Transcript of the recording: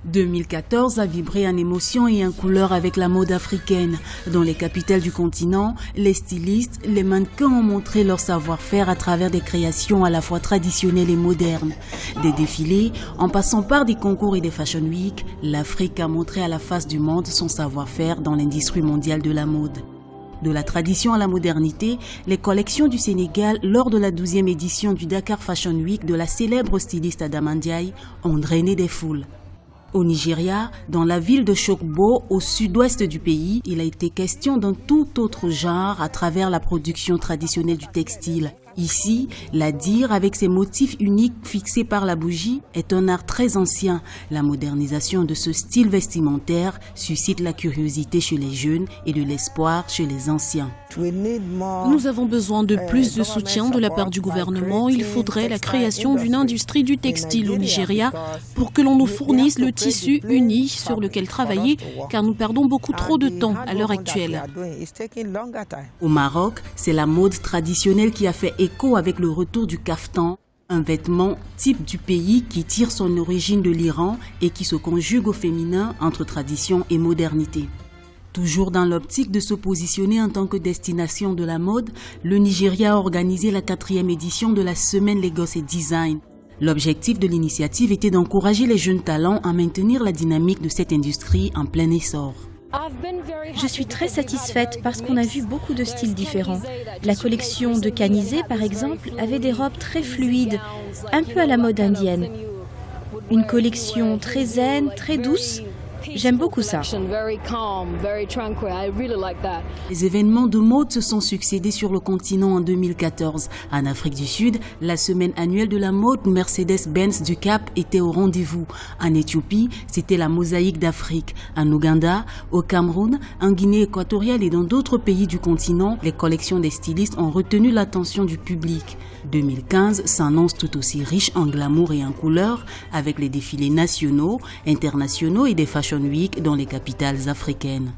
2014 a vibré en émotion et en couleur avec la mode africaine. Dans les capitales du continent, les stylistes, les mannequins ont montré leur savoir-faire à travers des créations à la fois traditionnelles et modernes. Des défilés, en passant par des concours et des Fashion Week, l'Afrique a montré à la face du monde son savoir-faire dans l'industrie mondiale de la mode. De la tradition à la modernité, les collections du Sénégal lors de la 12e édition du Dakar Fashion Week de la célèbre styliste Adama Ndiaye ont drainé des foules. Au Nigeria, dans la ville de Chokbo, au sud-ouest du pays, il a été question d'un tout autre genre à travers la production traditionnelle du textile. Ici, la dire avec ses motifs uniques fixés par la bougie est un art très ancien. La modernisation de ce style vestimentaire suscite la curiosité chez les jeunes et de l'espoir chez les anciens. Nous avons besoin de plus de soutien de la part du gouvernement. Il faudrait la création d'une industrie du textile au Nigeria pour que l'on nous fournisse le tissu uni sur lequel travailler, car nous perdons beaucoup trop de temps à l'heure actuelle. Au Maroc, c'est la mode traditionnelle qui a fait écho avec le retour du kaftan, un vêtement type du pays qui tire son origine de l'Iran et qui se conjugue au féminin entre tradition et modernité. Toujours dans l'optique de se positionner en tant que destination de la mode, le Nigeria a organisé la 4e édition de la Semaine Lagos et Design. L'objectif de l'initiative était d'encourager les jeunes talents à maintenir la dynamique de cette industrie en plein essor. Je suis très satisfaite parce qu'on a vu beaucoup de styles différents. La collection de Kanizé, par exemple, avait des robes très fluides, un peu à la mode indienne. Une collection très zen, très douce. J'aime beaucoup ça. Les événements de mode se sont succédés sur le continent en 2014. En Afrique du Sud, la semaine annuelle de la mode Mercedes-Benz du Cap était au rendez-vous. En Éthiopie, c'était la mosaïque d'Afrique. En Ouganda, au Cameroun, en Guinée équatoriale et dans d'autres pays du continent, les collections des stylistes ont retenu l'attention du public. 2015 s'annonce tout aussi riche en glamour et en couleurs, avec les défilés nationaux, internationaux et des Fashion Week dans les capitales africaines.